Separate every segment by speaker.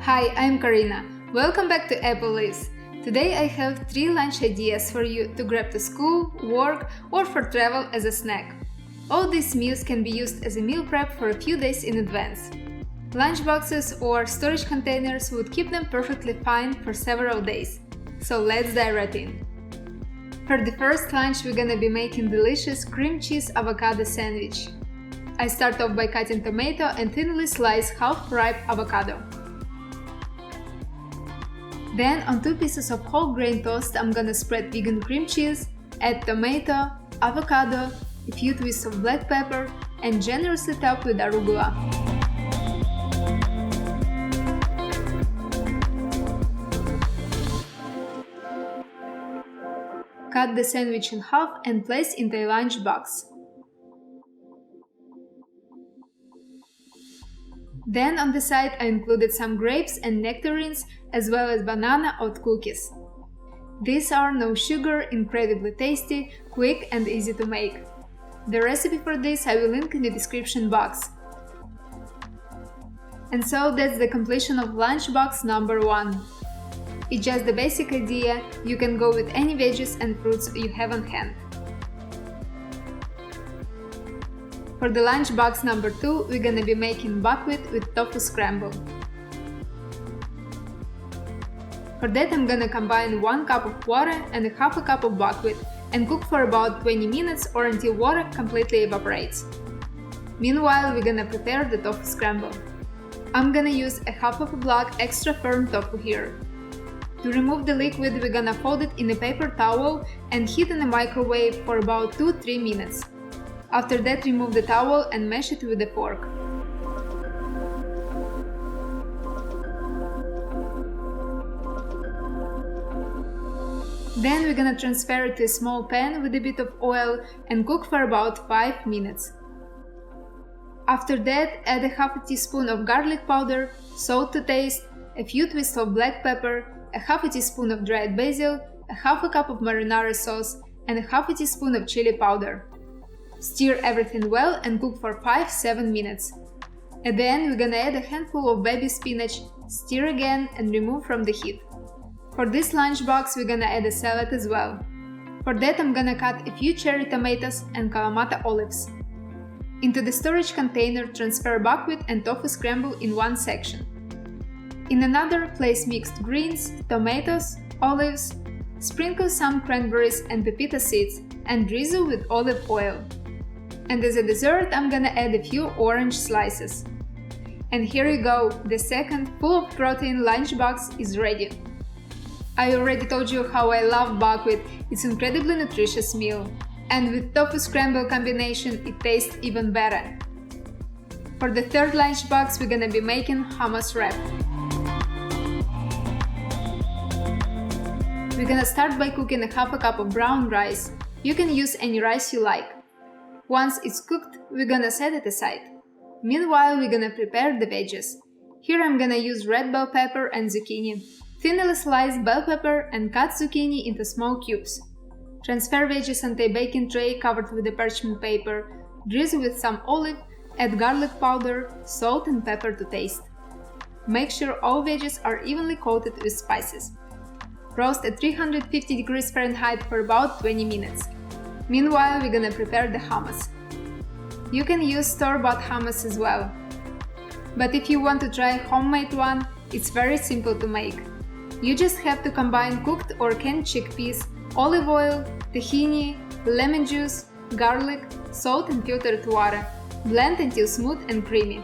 Speaker 1: Hi, I'm Karina. Welcome back to Apple Leaves. Today I have 3 lunch ideas for you to grab to school, work, or for travel as a snack. All these meals can be used as a meal prep for a few days in advance. Lunch boxes or storage containers would keep them perfectly fine for several days. So let's dive right in. For the first lunch, we're gonna be making delicious cream cheese avocado sandwich. I start off by cutting tomato and thinly slice half-ripe avocado. Then on 2 pieces of whole grain toast, I'm gonna spread vegan cream cheese, add tomato, avocado, a few twists of black pepper, and generously top with arugula. Cut the sandwich in half and place into a lunch box. Then on the side I included some grapes and nectarines as well as banana oat cookies. These are no sugar, incredibly tasty, quick and easy to make. The recipe for this I will link in the description box. And so that's the completion of lunchbox number 1. It's just the basic idea, you can go with any veggies and fruits you have on hand. For the lunchbox number 2, we're gonna be making buckwheat with tofu scramble. For that I'm gonna combine 1 cup of water and half a cup of buckwheat and cook for about 20 minutes or until water completely evaporates. Meanwhile, we're gonna prepare the tofu scramble. I'm gonna use a half of a block extra firm tofu here. To remove the liquid, we're gonna fold it in a paper towel and heat in the microwave for about 2-3 minutes. After that, remove the towel and mash it with a fork. Then we're gonna transfer it to a small pan with a bit of oil and cook for about 5 minutes. After that, add a half a teaspoon of garlic powder, salt to taste, a few twists of black pepper, a half a teaspoon of dried basil, a half a cup of marinara sauce, and a half a teaspoon of chili powder. Stir everything well and cook for 5-7 minutes. At the end, we're gonna add a handful of baby spinach, stir again and remove from the heat. For this lunchbox, we're gonna add a salad as well. For that, I'm gonna cut a few cherry tomatoes and Kalamata olives. Into the storage container, transfer buckwheat and tofu scramble in one section. In another, place mixed greens, tomatoes, olives, sprinkle some cranberries and pepita seeds, and drizzle with olive oil. And as a dessert, I'm gonna add a few orange slices. And here you go, the second full of protein lunchbox is ready. I already told you how I love buckwheat, it's an incredibly nutritious meal. And with tofu scramble combination, it tastes even better. For the third lunchbox, we're gonna be making hummus wrap. We're gonna start by cooking a half a cup of brown rice. You can use any rice you like. Once it's cooked, we're gonna set it aside. Meanwhile, we're gonna prepare the veggies. Here I'm gonna use red bell pepper and zucchini. Thinly slice bell pepper and cut zucchini into small cubes. Transfer veggies onto a baking tray covered with a parchment paper. Drizzle with some olive, add garlic powder, salt and pepper to taste. Make sure all veggies are evenly coated with spices. Roast at 350 degrees Fahrenheit for about 20 minutes. Meanwhile, we're gonna prepare the hummus. You can use store-bought hummus as well. But if you want to try a homemade one, it's very simple to make. You just have to combine cooked or canned chickpeas, olive oil, tahini, lemon juice, garlic, salt and filtered water. Blend until smooth and creamy.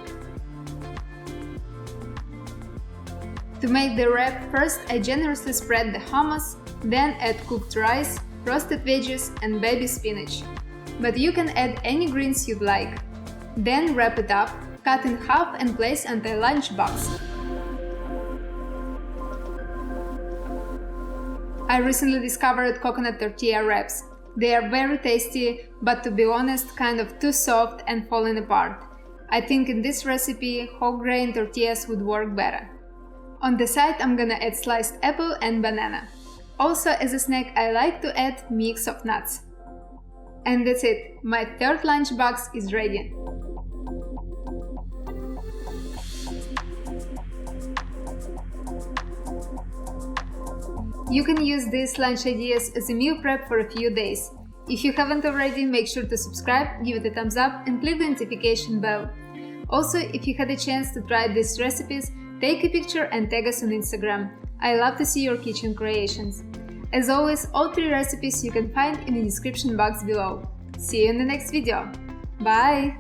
Speaker 1: To make the wrap, first I generously spread the hummus, then add cooked rice, roasted veggies and baby spinach. But you can add any greens you'd like. Then wrap it up, cut in half and place onto a lunchbox. I recently discovered coconut tortilla wraps. They are very tasty, but to be honest, kind of too soft and falling apart. I think in this recipe, whole grain tortillas would work better. On the side, I'm gonna add sliced apple and banana. Also, as a snack, I like to add mix of nuts. And that's it, my third lunchbox is ready. You can use these lunch ideas as a meal prep for a few days. If you haven't already, make sure to subscribe, give it a thumbs up and click the notification bell. Also, if you had a chance to try these recipes, take a picture and tag us on Instagram. I love to see your kitchen creations. As always, all 3 recipes you can find in the description box below. See you in the next video. Bye!